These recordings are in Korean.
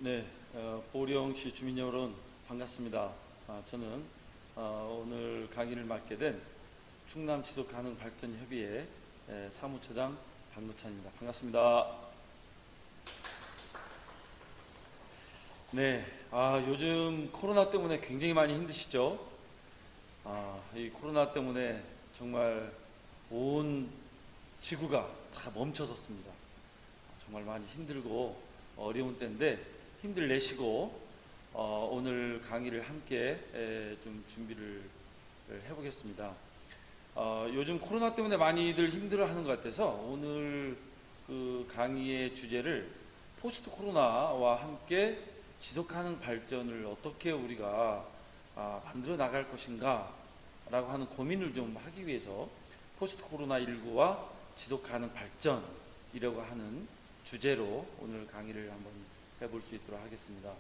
네, 보령시 주민 여러분 반갑습니다. 저는 오늘 강의를 맡게 된 충남 지속가능발전협의회 사무처장 박노찬입니다. 반갑습니다. 네, 요즘 코로나 때문에 굉장히 많이 힘드시죠? 이 코로나 때문에 정말 온 지구가 다 멈춰섰습니다. 정말 많이 힘들고 어려운 때인데 힘들 내시고 오늘 강의를 함께 좀 준비를 해보겠습니다. 요즘 코로나 때문에 많이들 힘들어하는 것 같아서 오늘 그 강의의 주제를 포스트 코로나와 함께 지속가능 발전을 어떻게 우리가 만들어 나갈 것인가 라고 하는 고민을 좀 하기 위해서 포스트 코로나19와 지속가능 발전이라고 하는 주제로 오늘 강의를 한번 해볼 수 있도록 하겠습니다.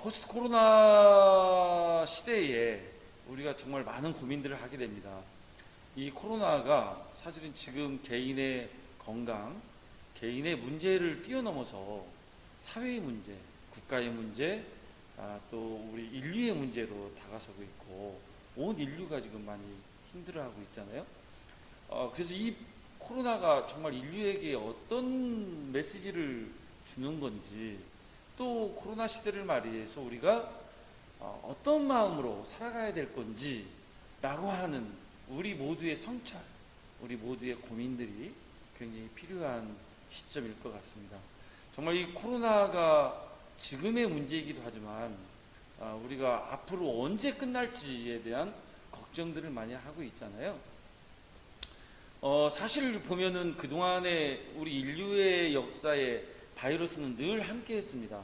포스트 코로나 시대에 우리가 정말 많은 고민들을 하게 됩니다. 이 코로나가 사실은 지금 개인의 건강, 개인의 문제를 뛰어넘어서 사회의 문제, 국가의 문제, 또 우리 인류의 문제로 다가서고 있고 온 인류가 지금 많이 힘들어하고 있잖아요. 그래서 이 코로나가 정말 인류에게 어떤 메시지를 주는 건지, 또 코로나 시대를 말해서 우리가 어떤 마음으로 살아가야 될 건지 라고 하는 우리 모두의 성찰, 우리 모두의 고민들이 굉장히 필요한 시점일 것 같습니다. 정말 이 코로나가 지금의 문제이기도 하지만 우리가 앞으로 언제 끝날지에 대한 걱정들을 많이 하고 있잖아요. 사실 보면은 그동안의 우리 인류의 역사에 바이러스는 늘 함께 했습니다.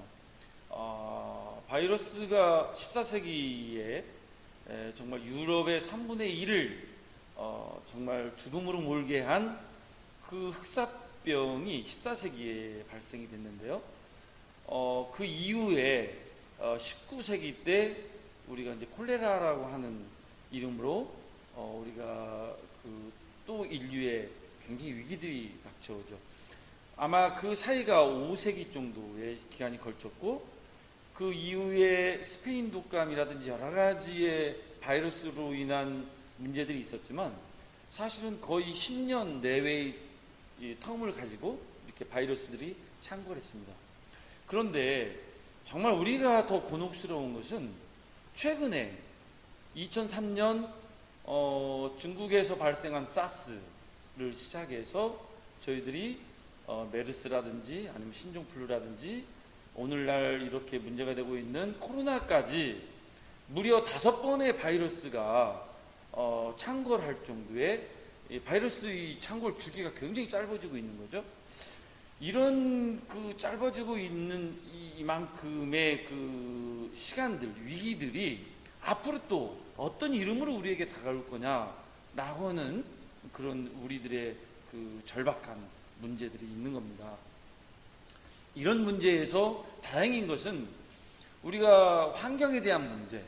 바이러스가 14세기에 정말 유럽의 3분의 1을 정말 죽음으로 몰게 한 그 흑사병이 14세기에 발생이 됐는데요. 그 이후에 19세기 때 우리가 이제 콜레라라고 하는 이름으로 우리가 또 인류에 굉장히 위기들이 닥쳐오죠. 아마 그 사이가 5세기 정도의 기간이 걸쳤고 그 이후에 스페인 독감이라든지 여러 가지의 바이러스로 인한 문제들이 있었지만 사실은 거의 10년 내외의 텀을 가지고 이렇게 바이러스들이 창궐했습니다. 그런데 정말 우리가 더 곤혹스러운 것은 최근에 2003년 중국에서 발생한 사스를 시작해서 저희들이 메르스라든지 아니면 신종플루라든지 오늘날 이렇게 문제가 되고 있는 코로나까지 무려 5번의 바이러스가 창궐할 정도의 바이러스 이 창궐 주기가 굉장히 짧아지고 있는 거죠. 이런 그 짧아지고 있는 이만큼의 그 시간들, 위기들이 앞으로 또 어떤 이름으로 우리에게 다가올 거냐라고 하는 그런 우리들의 그 절박한 문제들이 있는 겁니다. 이런 문제에서 다행인 것은 우리가 환경에 대한 문제,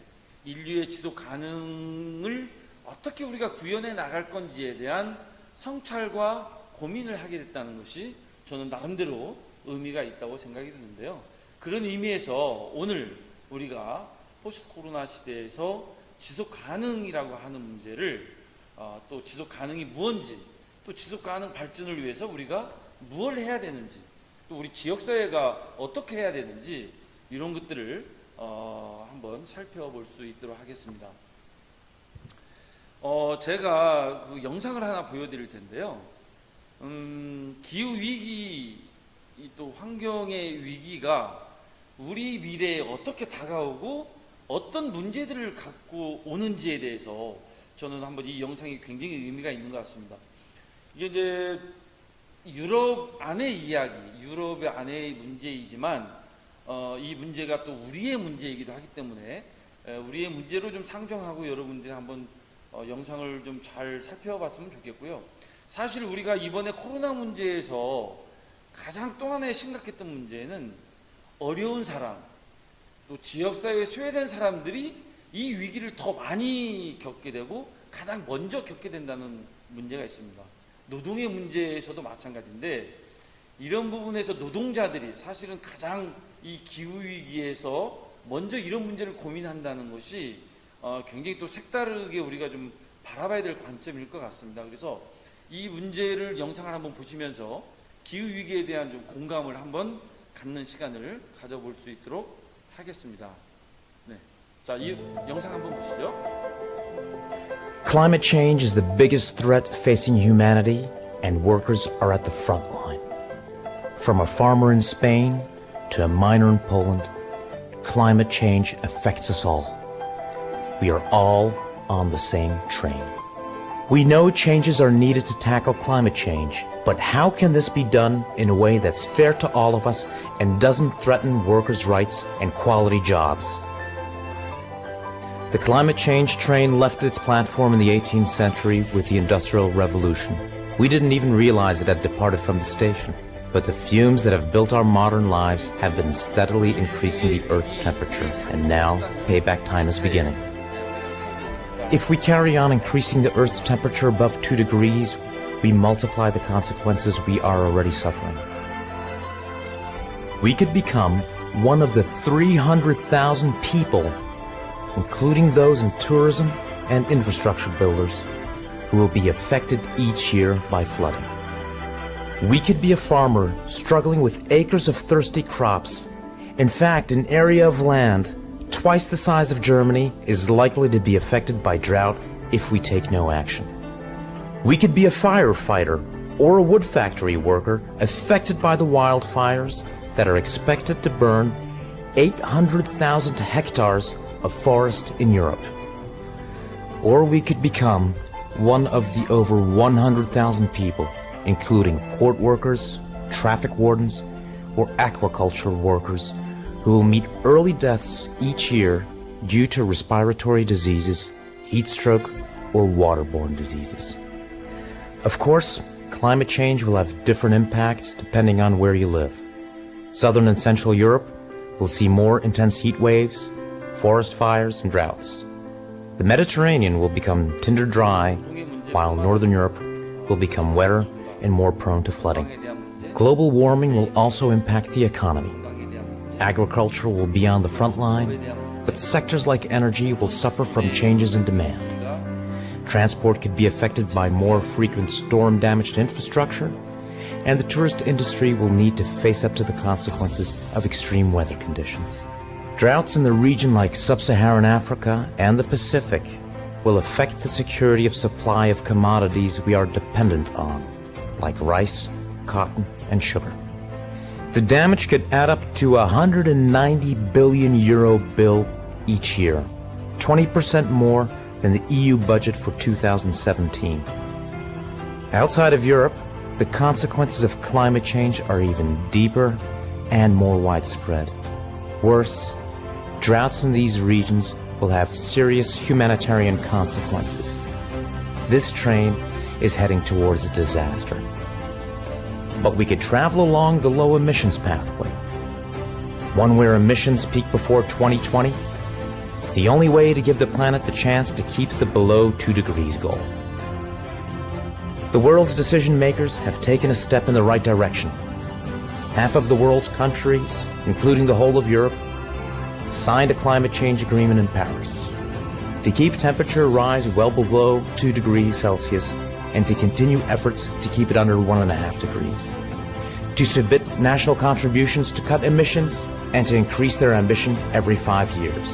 인류의 지속 가능을 어떻게 우리가 구현해 나갈 건지에 대한 성찰과 고민을 하게 됐다는 것이 저는 나름대로 의미가 있다고 생각이 드는데요. 그런 의미에서 오늘 우리가 포스트 코로나 시대에서 지속 가능이라고 하는 문제를 또 지속 가능이 무엇인지, 또 지속 가능 발전을 위해서 우리가 무엇을 해야 되는지, 또 우리 지역사회가 어떻게 해야 되는지 이런 것들을 한번 살펴볼 수 있도록 하겠습니다. 제가 그 영상을 하나 보여드릴 텐데요. 기후위기, 또 환경의 위기가 우리 미래에 어떻게 다가오고 어떤 문제들을 갖고 오는지에 대해서 저는 한번 이 영상이 굉장히 의미가 있는 것 같습니다. 이게 이제 유럽 안의 이야기, 유럽 안의 문제이지만 이 문제가 또 우리의 문제이기도 하기 때문에 우리의 문제로 좀 상정하고 여러분들이 한번 영상을 좀 잘 살펴봤으면 좋겠고요. 사실 우리가 이번에 코로나 문제에서 가장 또 하나의 심각했던 문제는 어려운 사람, 또 지역사회에 소외된 사람들이 이 위기를 더 많이 겪게 되고 가장 먼저 겪게 된다는 문제가 있습니다. 노동의 문제에서도 마찬가지인데 이런 부분에서 노동자들이 사실은 가장 이 기후 위기에서 먼저 이런 문제를 고민한다는 것이 굉장히 또 색다르게 우리가 좀 바라봐야 될 관점일 것 같습니다. 그래서 이 문제를 영상을 한번 보시면서 기후 위기에 대한 좀 공감을 한번 갖는 시간을 가져볼 수 있도록 하겠습니다. 네, 자, 이 영상 한번 보시죠. Climate change is the biggest threat facing humanity, and workers are at the front line. From a farmer in Spain to a miner in Poland, climate change affects us all. We are all on the same train. We know changes are needed to tackle climate change, but how can this be done in a way that's fair to all of us and doesn't threaten workers' rights and quality jobs? The climate change train left its platform in the 18th century with the Industrial Revolution. We didn't even realize it had departed from the station, but the fumes that have built our modern lives have been steadily increasing the Earth's temperature, and now payback time is beginning. If we carry on increasing the Earth's temperature above 2 degrees, we multiply the consequences we are already suffering. We could become one of the 300,000 people, including those in tourism and infrastructure builders, who will be affected each year by flooding. We could be a farmer struggling with acres of thirsty crops. In fact, an area of land twice the size of Germany is likely to be affected by drought if we take no action. We could be a firefighter or a wood factory worker affected by the wildfires that are expected to burn 800,000 hectares of forest in Europe. Or we could become one of the over 100,000 people, including port workers, traffic wardens, or aquaculture workers, who will meet early deaths each year due to respiratory diseases, heat stroke, or waterborne diseases. Of course, climate change will have different impacts depending on where you live. Southern and Central Europe will see more intense heat waves, forest fires, and droughts. The Mediterranean will become tinder dry, while Northern Europe will become wetter and more prone to flooding. Global warming will also impact the economy. Agriculture will be on the front line, but sectors like energy will suffer from changes in demand. Transport could be affected by more frequent storm-damaged infrastructure, and the tourist industry will need to face up to the consequences of extreme weather conditions. Droughts in the region like sub-Saharan Africa and the Pacific will affect the security of supply of commodities we are dependent on, like rice, cotton, and sugar. The damage could add up to a €190 billion bill each year, 20% more than the EU budget for 2017. Outside of Europe, the consequences of climate change are even deeper and more widespread. Worse, droughts in these regions will have serious humanitarian consequences. This train is heading towards disaster. But we could travel along the low emissions pathway, one where emissions peak before 2020, the only way to give the planet the chance to keep the below 2 degrees goal. The world's decision makers have taken a step in the right direction. Half of the world's countries, including the whole of Europe, signed a climate change agreement in Paris to keep temperature rise well below 2 degrees Celsius and to continue efforts to keep it under 1.5 degrees, to submit national contributions to cut emissions and to increase their ambition every 5 years,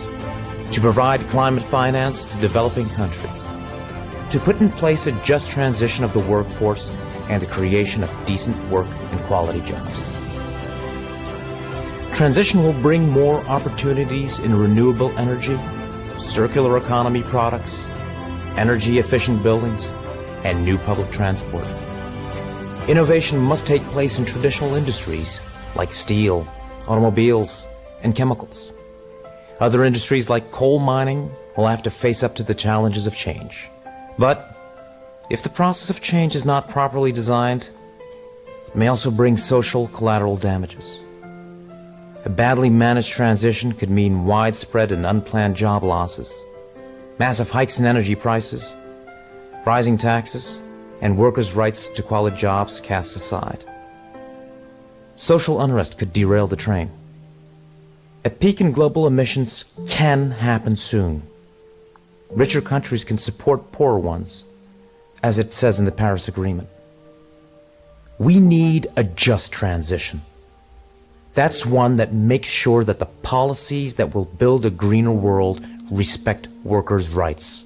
to provide climate finance to developing countries, to put in place a just transition of the workforce and the creation of decent work and quality jobs. Transition will bring more opportunities in renewable energy, circular economy products, energy-efficient buildings, and new public transport. Innovation must take place in traditional industries like steel, automobiles, and chemicals. Other industries like coal mining will have to face up to the challenges of change. But if the process of change is not properly designed, it may also bring social collateral damages. A badly managed transition could mean widespread and unplanned job losses, massive hikes in energy prices, rising taxes, and workers' rights to quality jobs cast aside. social unrest could derail the train. A peak in global emissions can happen soon. Richer countries can support poorer ones, as it says in the Paris Agreement. We need a just transition. That's one that makes sure that the policies that will build a greener world respect workers' rights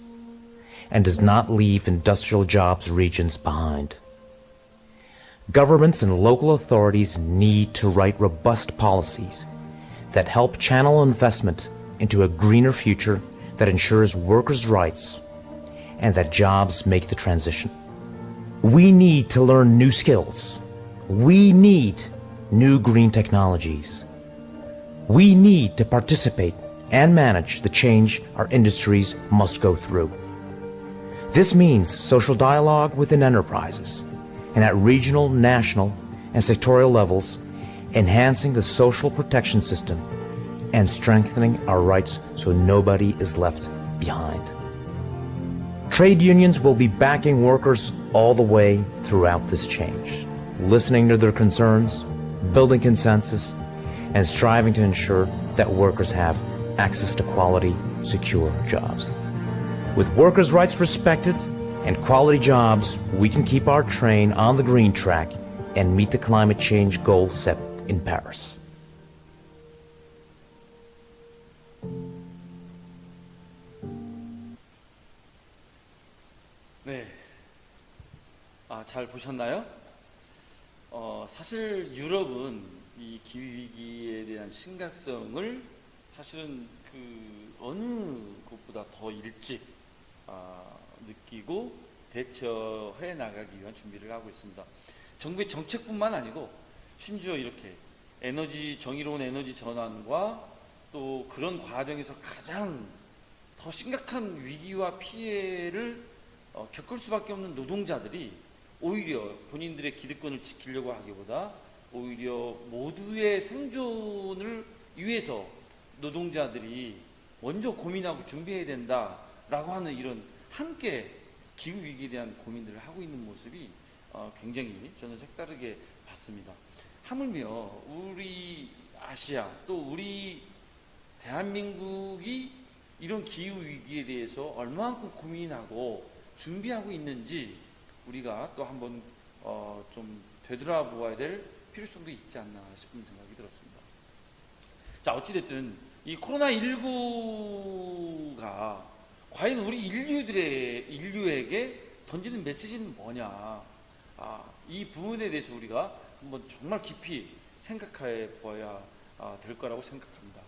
and does not leave industrial jobs regions behind. Governments and local authorities need to write robust policies that help channel investment into a greener future that ensures workers' rights and that jobs make the transition. We need to learn new skills. We need new green technologies. We need to participate and manage the change our industries must go through. This means social dialogue within enterprises and at regional, national, and sectorial levels, enhancing the social protection system and strengthening our rights so nobody is left behind. Trade unions will be backing workers all the way throughout this change, listening to their concerns, building consensus, and striving to ensure that workers have access to quality, secure jobs. With workers' rights respected and quality jobs, we can keep our train on the green track and meet the climate change goal set in Paris. 네, 잘 보셨나요? 사실 유럽은 이 기후위기에 대한 심각성을 사실은 어느 곳보다 더 일찍 느끼고 대처해 나가기 위한 준비를 하고 있습니다. 정부의 정책뿐만 아니고 심지어 이렇게 정의로운 에너지 전환과 또 그런 과정에서 가장 더 심각한 위기와 피해를 겪을 수밖에 없는 노동자들이 오히려 본인들의 기득권을 지키려고 하기보다 오히려 모두의 생존을 위해서 노동자들이 먼저 고민하고 준비해야 된다라고 하는 이런 함께 기후위기에 대한 고민들을 하고 있는 모습이 굉장히 저는 색다르게 봤습니다. 하물며 우리 아시아 또 우리 대한민국이 이런 기후위기에 대해서 얼마만큼 고민하고 준비하고 있는지 우리가 또 한번 좀 되돌아보아야 될 필요성도 있지 않나 싶은 생각이 들었습니다. 자, 어찌됐든 이 코로나19가 과연 우리 인류에게 던지는 메시지는 뭐냐, 이 부분에 대해서 우리가 한번 정말 깊이 생각해 보아야 될 거라고 생각합니다.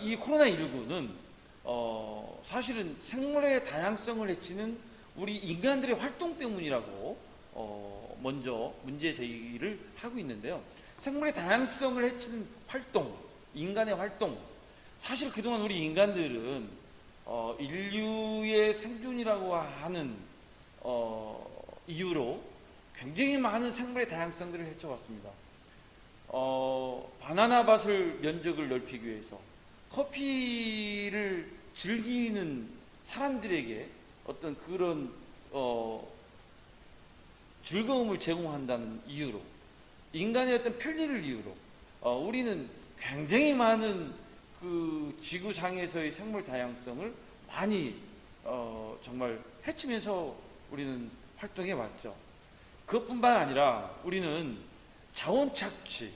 이 코로나19는 사실은 생물의 다양성을 해치는 우리 인간들의 활동 때문이라고 먼저 문제 제기를 하고 있는데요. 생물의 다양성을 해치는 활동, 인간의 활동, 사실 그동안 우리 인간들은 인류의 생존이라고 하는 이유로 굉장히 많은 생물의 다양성들을 해쳐왔습니다. 바나나 밭을 면적을 넓히기 위해서 커피를 즐기는 사람들에게 어떤 그런 즐거움을 제공한다는 이유로, 인간의 어떤 편리를 이유로 우리는 굉장히 많은 그 지구상에서의 생물 다양성을 많이 정말 해치면서 우리는 활동해 왔죠. 그것뿐만 아니라 우리는 자원 착취,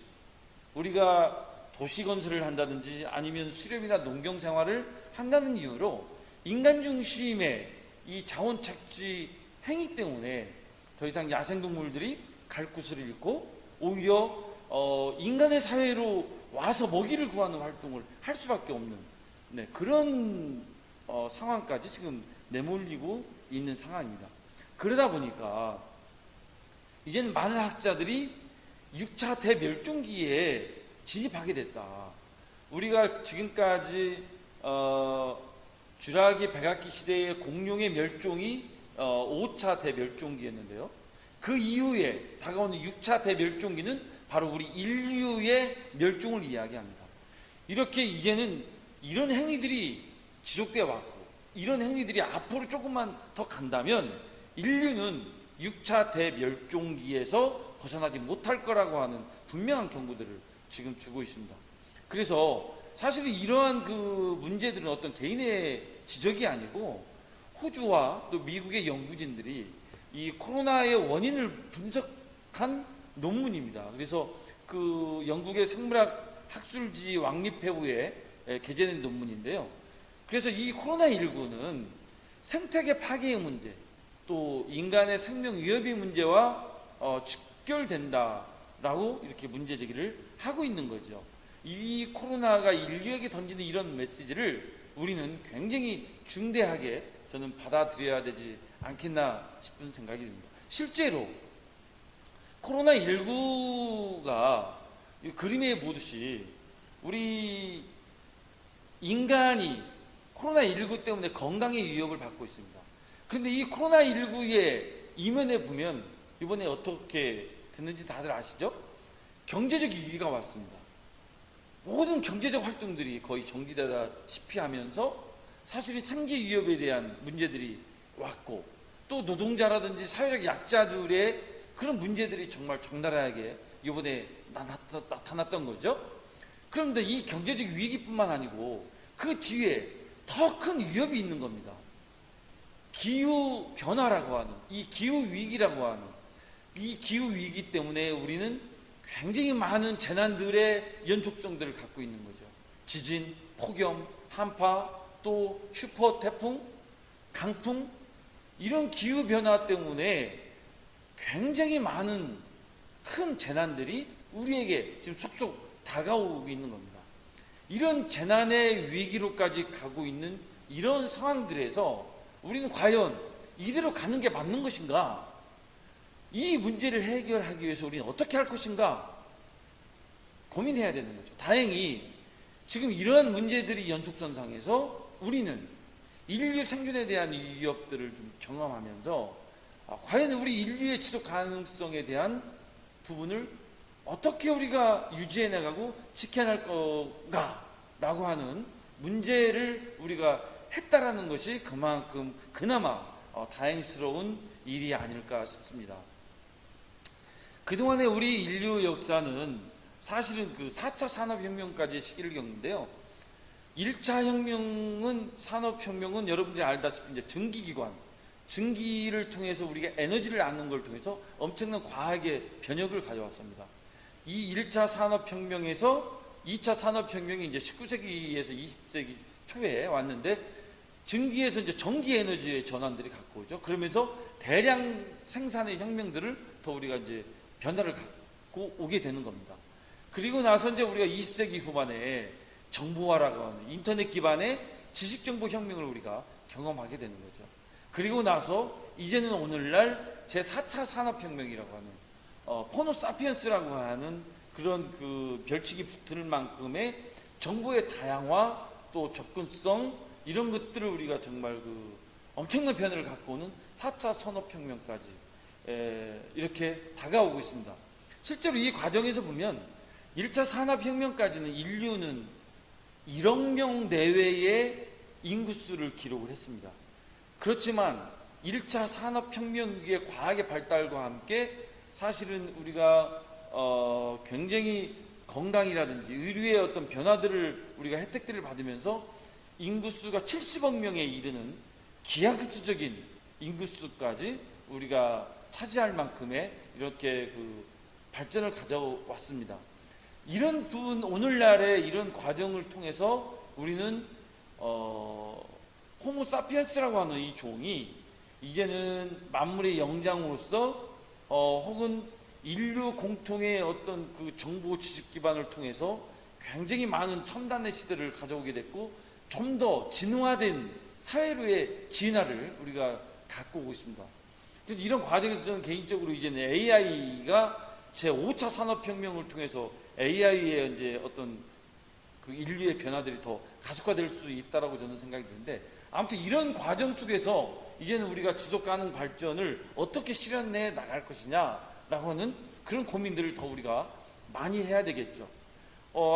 우리가 도시 건설을 한다든지 아니면 수렵이나 농경 생활을 한다는 이유로 인간 중심의 이 자원 착취 행위 때문에 더 이상 야생동물들이 갈 곳을 잃고 오히려 인간의 사회로 와서 먹이를 구하는 활동을 할 수밖에 없는 그런 상황까지 지금 내몰리고 있는 상황입니다. 그러다 보니까 이제는 많은 학자들이 6차 대멸종기에 진입하게 됐다. 우리가 지금까지 쥐라기 백악기 시대의 공룡의 멸종이 5차 대멸종기였는데요. 그 이후에 다가오는 6차 대멸종기는 바로 우리 인류의 멸종을 이야기합니다. 이렇게 이제는 이런 행위들이 지속되어 왔고 이런 행위들이 앞으로 조금만 더 간다면 인류는 6차 대멸종기에서 벗어나지 못할 거라고 하는 분명한 경고들을 지금 주고 있습니다. 그래서 사실 이러한 그 문제들은 어떤 개인의 지적이 아니고 호주와 또 미국의 연구진들이 이 코로나의 원인을 분석한 논문입니다. 그래서 그 영국의 생물학 학술지 왕립회부에 게재된 논문인데요. 그래서 이 코로나19는 생태계 파괴의 문제, 또 인간의 생명 위협의 문제와 직결된다라고 이렇게 문제 제기를 하고 있는 거죠. 이 코로나가 인류에게 던지는 이런 메시지를 우리는 굉장히 중대하게 저는 받아들여야 되지 않겠나 싶은 생각이 듭니다. 실제로 코로나19가 그림에 보듯이 우리 인간이 코로나19 때문에 건강의 위협을 받고 있습니다. 그런데 이 코로나19의 이면에 보면 이번에 어떻게 됐는지 다들 아시죠? 경제적 위기가 왔습니다. 모든 경제적 활동들이 거의 정지되다시피 하면서 사실은 생계 위협에 대한 문제들이 왔고, 또 노동자라든지 사회적 약자들의 그런 문제들이 정말 적나라하게 이번에 나타났던 거죠. 그런데 이 경제적 위기뿐만 아니고 그 뒤에 더 큰 위협이 있는 겁니다. 기후 변화라고 하는, 이 기후 위기라고 하는, 이 기후 위기 때문에 우리는 굉장히 많은 재난들의 연속성들을 갖고 있는 거죠. 지진, 폭염, 한파, 또 슈퍼 태풍, 강풍, 이런 기후 변화 때문에 굉장히 많은 큰 재난들이 우리에게 지금 속속 다가오고 있는 겁니다. 이런 재난의 위기로까지 가고 있는 이런 상황들에서 우리는 과연 이대로 가는 게 맞는 것인가? 이 문제를 해결하기 위해서 우리는 어떻게 할 것인가? 고민해야 되는 거죠. 다행히 지금 이러한 문제들이 연속선상에서 우리는 인류 생존에 대한 위협들을 좀 경험하면서 과연 우리 인류의 지속 가능성에 대한 부분을 어떻게 우리가 유지해 나가고 지켜낼 건가 라고 하는 문제를 우리가 했다라는 것이 그만큼 그나마 다행스러운 일이 아닐까 싶습니다. 그동안의 우리 인류 역사는 사실은 그 4차 산업혁명까지의 시기를 겪는데요. 1차 혁명은, 산업혁명은 여러분들이 알다시피 이제 증기기관, 증기를 통해서 우리가 에너지를 낳는 걸 통해서 엄청난 과학의 변혁을 가져왔습니다. 이 1차 산업혁명에서 2차 산업혁명이 이제 19세기에서 20세기 초에 왔는데, 증기에서 이제 전기 에너지의 전환들이 갖고 오죠. 그러면서 대량 생산의 혁명들을 더 우리가 이제 변화를 갖고 오게 되는 겁니다. 그리고 나서 이제 우리가 20세기 후반에 정보화라고 하는 인터넷 기반의 지식정보 혁명을 우리가 경험하게 되는 거죠. 그리고 나서 이제는 오늘날 제4차 산업혁명이라고 하는 포노사피엔스라고 하는 그런 그 별칭이 붙을 만큼의 정보의 다양화, 또 접근성, 이런 것들을 우리가 정말 그 엄청난 변화를 갖고 오는 4차 산업혁명까지 이렇게 다가오고 있습니다. 실제로 이 과정에서 보면 1차 산업혁명까지는 인류는 1억 명 내외의 인구수를 기록을 했습니다. 그렇지만 1차 산업혁명 위의 과학의 발달과 함께 사실은 우리가 굉장히 건강이라든지 의료의 어떤 변화들을 우리가 혜택들을 받으면서 인구수가 70억 명에 이르는 기하급수적인 인구수까지 우리가 차지할 만큼의 이렇게 그 발전을 가져왔습니다. 이런 부분, 오늘날의 이런 과정을 통해서 우리는 호모사피엔스라고 하는 이 종이 이제는 만물의 영장으로서 혹은 인류 공통의 어떤 그 정보 지식 기반을 통해서 굉장히 많은 첨단의 시대를 가져오게 됐고, 좀 더 진화된 사회로의 진화를 우리가 갖고 오고 있습니다. 그래서 이런 과정에서 저는 개인적으로 이제는 AI가 제5차 산업혁명을 통해서 AI의 이제 어떤 그 인류의 변화들이 더 가속화될 수 있다라고 저는 생각이 드는데, 아무튼 이런 과정 속에서 이제는 우리가 지속 가능 발전을 어떻게 실현해 나갈 것이냐라고 하는 그런 고민들을 더 우리가 많이 해야 되겠죠.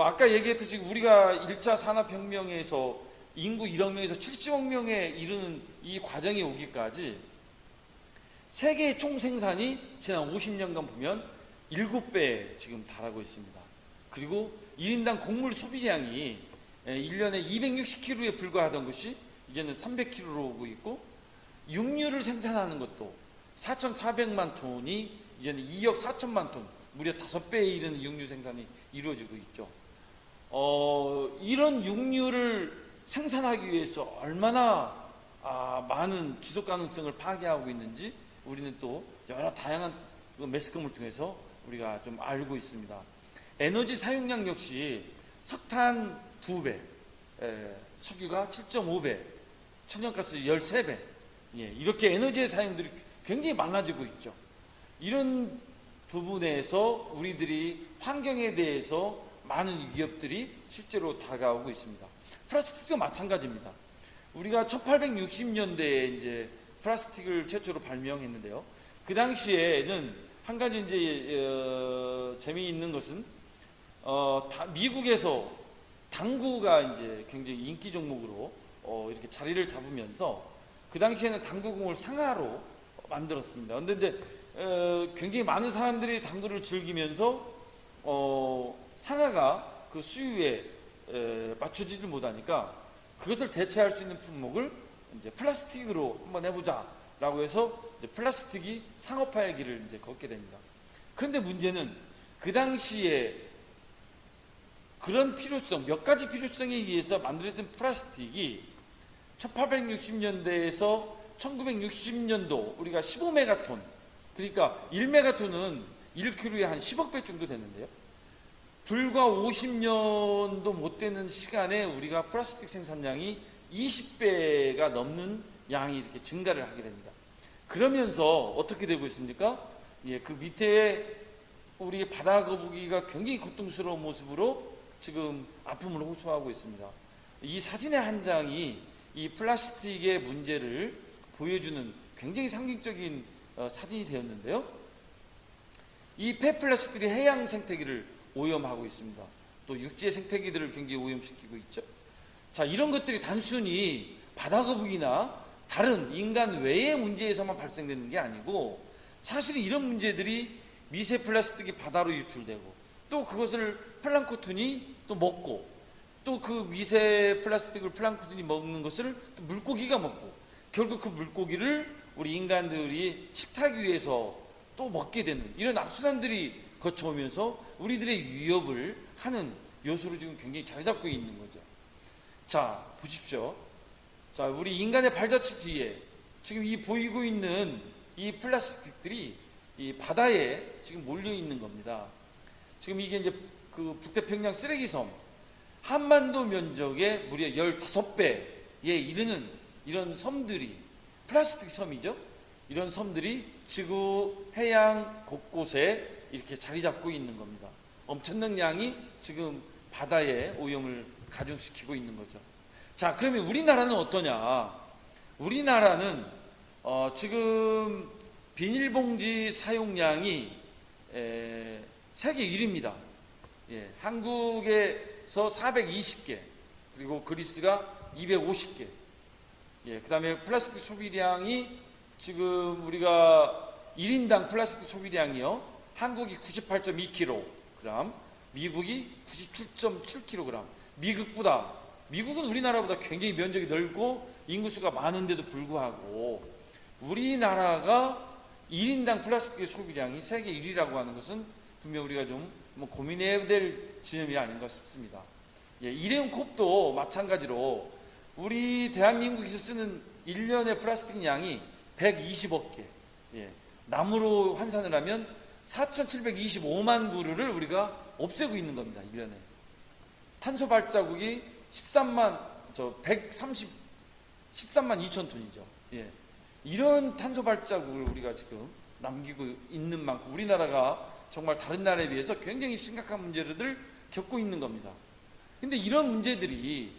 아까 얘기했듯이 우리가 1차 산업혁명에서 인구 1억 명에서 70억 명에 이르는 이 과정이 오기까지 세계의 총 생산이 지난 50년간 보면 7배 지금 달하고 있습니다. 그리고 1인당 곡물 소비량이 1년에 260kg에 불과하던 것이 이제는 300kg로 오고 있고, 육류를 생산하는 것도 4,400만 톤이 이제는 2억 4천만 톤, 무려 5배에 이르는 육류 생산이 이루어지고 있죠. 이런 육류를 생산하기 위해서 얼마나 많은 지속 가능성을 파괴하고 있는지 우리는 또 여러 다양한 매스컴을 통해서 우리가 좀 알고 있습니다. 에너지 사용량 역시 석탄 2배, 석유가 7.5배, 천연가스 13배, 이렇게 에너지의 사용들이 굉장히 많아지고 있죠. 이런 부분에서 우리들이 환경에 대해서 많은 위협들이 실제로 다가오고 있습니다. 플라스틱도 마찬가지입니다. 우리가 1860년대에 이제 플라스틱을 최초로 발명했는데요. 그 당시에는 한 가지 이제 재미있는 것은 미국에서 당구가 이제 굉장히 인기 종목으로 이렇게 자리를 잡으면서 그 당시에는 당구공을 상하로 만들었습니다. 그런데 이제 굉장히 많은 사람들이 당구를 즐기면서 상하가 그 수요에 맞추지를 못하니까 그것을 대체할 수 있는 품목을 이제 플라스틱으로 한번 해보자라고 해서 이제 플라스틱이 상업화의 길을 이제 걷게 됩니다. 그런데 문제는 그 당시에 그런 필요성, 몇 가지 필요성에 의해서 만들어진 플라스틱이 1860년대에서 1960년도 우리가 15메가톤, 그러니까 1메가톤은 1kg에 한 10억 배 정도 됐는데요. 불과 50년도 못 되는 시간에 우리가 플라스틱 생산량이 20배가 넘는 양이 이렇게 증가를 하게 됩니다. 그러면서 어떻게 되고 있습니까? 그 밑에 우리 바다 거북이가 굉장히 고통스러운 모습으로 지금 아픔을 호소하고 있습니다. 이 사진의 한 장이 이 플라스틱의 문제를 보여주는 굉장히 상징적인 사진이 되었는데요. 이 폐플라스틱들이 해양 생태계를 오염하고 있습니다. 또 육지의 생태계들을 굉장히 오염시키고 있죠. 자, 이런 것들이 단순히 바다거북이나 다른 인간 외의 문제에서만 발생되는 게 아니고 사실 이런 문제들이 미세 플라스틱이 바다로 유출되고 또 그것을 플랑크톤이 또 먹고 또 그 미세 플라스틱을 플랑크톤이 먹는 것을 또 물고기가 먹고 결국 그 물고기를 우리 인간들이 식탁 위에서 또 먹게 되는 이런 악순환들이 거쳐오면서 우리들의 위협을 하는 요소로 지금 굉장히 자리 잡고 있는 거죠. 자, 보십시오. 자, 우리 인간의 발자취 뒤에 지금 이 보이고 있는 이 플라스틱들이 이 바다에 지금 몰려 있는 겁니다. 지금 이게 이제 그 북태평양 쓰레기섬 한반도 면적의 무려 15배에 이르는 이런 섬들이 플라스틱 섬이죠. 이런 섬들이 지구 해양 곳곳에 이렇게 자리 잡고 있는 겁니다. 엄청난 양이 지금 바다의 오염을 가중시키고 있는 거죠. 자, 그러면 우리나라는 어떠냐? 우리나라는 지금 비닐봉지 사용량이 세계 1위입니다. 한국에서 420개, 그리고 그리스가 250개. 그 다음에 플라스틱 소비량이 지금 우리가 1인당 플라스틱 소비량이요. 한국이 98.2kg, 미국이 97.7kg. 미국은 우리나라보다 굉장히 면적이 넓고 인구수가 많은데도 불구하고 우리나라가 1인당 플라스틱 소비량이 세계 1위라고 하는 것은 분명 우리가 좀 고민해야 될 지점이 아닌가 싶습니다. 일회용 컵도 마찬가지로 우리 대한민국에서 쓰는 1년의 플라스틱 양이 120억 개. 나무로 환산을 하면 4,725만 그루를 우리가 없애고 있는 겁니다. 1년에. 탄소 발자국이 13만 2천 톤이죠. 이런 탄소 발자국을 우리가 지금 남기고 있는 만큼 우리나라가 정말 다른 나라에 비해서 굉장히 심각한 문제를 겪고 있는 겁니다. 근데 이런 문제들이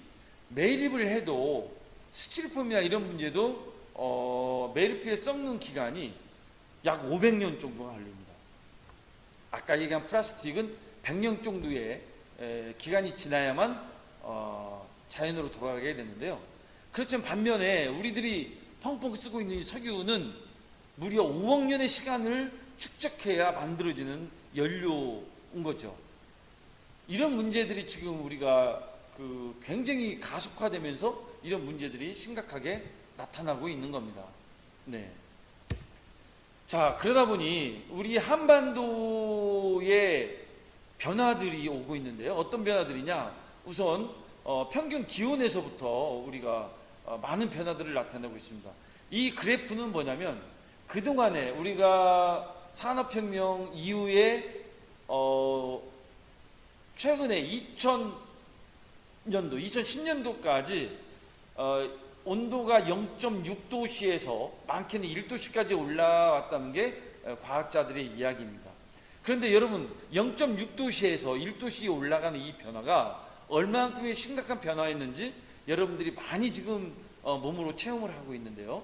매립을 해도 스티로폼이나 이런 문제도 매립기에 썩는 기간이 약 500년 정도가 걸립니다. 아까 얘기한 플라스틱은 100년 정도의 기간이 지나야만 자연으로 돌아가게 되는데요. 그렇지만 반면에 우리들이 펑펑 쓰고 있는 이 석유는 무려 5억 년의 시간을 축적해야 만들어지는 연료인 거죠. 이런 문제들이 지금 우리가 굉장히 가속화되면서 이런 문제들이 심각하게 나타나고 있는 겁니다. 네. 자, 그러다 보니 우리 한반도에 변화들이 오고 있는데요. 어떤 변화들이냐? 우선 평균 기온에서부터 우리가 많은 변화들을 나타내고 있습니다. 이 그래프는 뭐냐면 그동안에 우리가 산업혁명 이후에 최근에 2000년도, 2010년도까지 온도가 0.6도씨에서 많게는 1도씨까지 올라왔다는 게 과학자들의 이야기입니다. 그런데 여러분 0.6도씨에서 1도씨 올라가는 이 변화가 얼마만큼의 심각한 변화였는지 여러분들이 많이 지금 몸으로 체험을 하고 있는데요.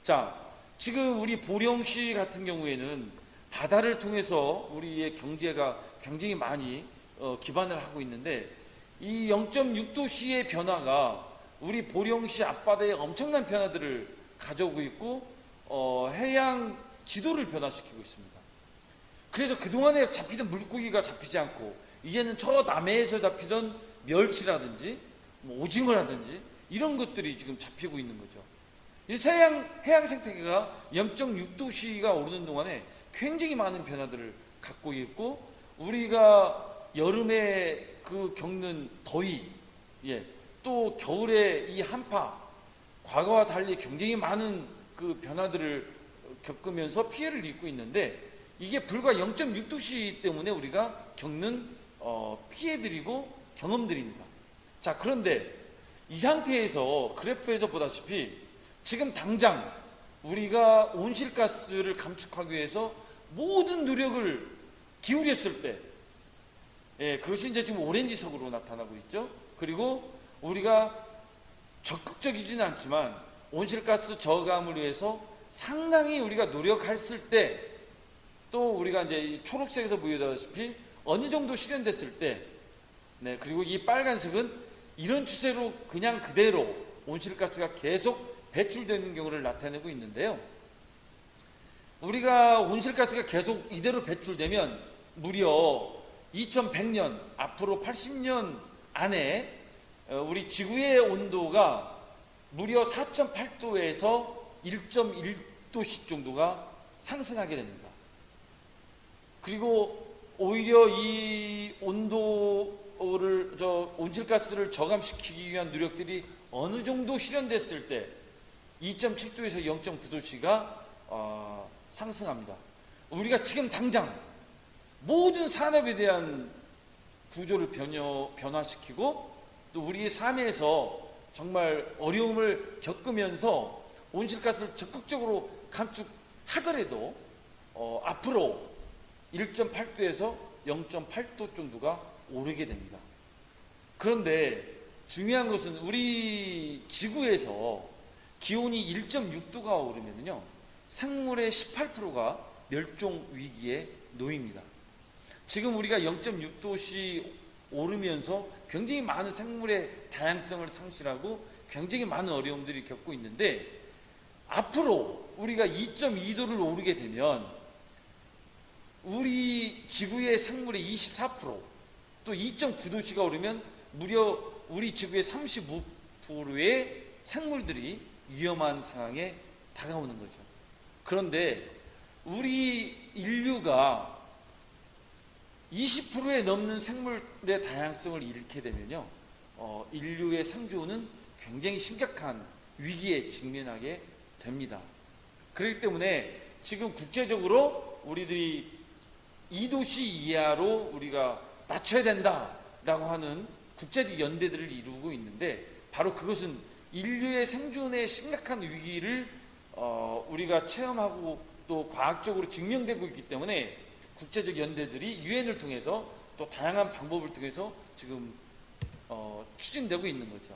자, 지금 우리 보령시 같은 경우에는 바다를 통해서 우리의 경제가 굉장히 많이 기반을 하고 있는데 이 0.6도씨의 변화가 우리 보령시 앞바다에 엄청난 변화들을 가져오고 있고 해양 지도를 변화시키고 있습니다. 그래서 그동안에 잡히던 물고기가 잡히지 않고 이제는 저 남해에서 잡히던 멸치라든지 오징어라든지 이런 것들이 지금 잡히고 있는 거죠. 해양 생태계가 0.6도씨가 오르는 동안에 굉장히 많은 변화들을 갖고 있고 우리가 여름에 겪는 더위, 또 겨울에 이 한파, 과거와 달리 굉장히 많은 변화들을 겪으면서 피해를 입고 있는데 이게 불과 0.6도씨 때문에 우리가 겪는 피해들이고 경험들입니다. 자, 그런데 이 상태에서 그래프에서 보다시피 지금 당장 우리가 온실가스를 감축하기 위해서 모든 노력을 기울였을 때 그것이 이제 지금 오렌지색으로 나타나고 있죠. 그리고 우리가 적극적이지는 않지만 온실가스 저감을 위해서 상당히 우리가 노력했을 때 또 우리가 이제 이 초록색에서 보여다시피 어느 정도 실현됐을 때 그리고 이 빨간색은 이런 추세로 그냥 그대로 온실가스가 계속 배출되는 경우를 나타내고 있는데요. 우리가 온실가스가 계속 이대로 배출되면 무려 2100년 앞으로 80년 안에 우리 지구의 온도가 무려 4.8도에서 1.1도씩 정도가 상승하게 됩니다. 그리고 오히려 이 온실가스를 저감시키기 위한 노력들이 어느 정도 실현됐을 때 2.7도에서 0.9도씨가 상승합니다. 우리가 지금 당장 모든 산업에 대한 구조를 변화시키고 또 우리의 삶에서 정말 어려움을 겪으면서 온실가스를 적극적으로 감축하더라도 앞으로 1.8도에서 0.8도 정도가 오르게 됩니다. 그런데 중요한 것은 우리 지구에서 기온이 1.6도가 오르면요 생물의 18%가 멸종 위기에 놓입니다. 지금 우리가 0.6도씩 오르면서 굉장히 많은 생물의 다양성을 상실하고 굉장히 많은 어려움들이 겪고 있는데 앞으로 우리가 2.2도를 오르게 되면 우리 지구의 생물의 24%, 또 2.9도씨가 오르면 무려 우리 지구의 35%의 생물들이 위험한 상황에 다가오는 거죠. 그런데 우리 인류가 20%에 넘는 생물의 다양성을 잃게 되면요, 인류의 생존은 굉장히 심각한 위기에 직면하게 됩니다. 그렇기 때문에 지금 국제적으로 우리들이 2도씨 이하로 우리가 낮춰야 된다라고 하는 국제적 연대들을 이루고 있는데 바로 그것은 인류의 생존에 심각한 위기를 우리가 체험하고 또 과학적으로 증명되고 있기 때문에 국제적 연대들이 유엔을 통해서 또 다양한 방법을 통해서 지금 추진되고 있는 거죠.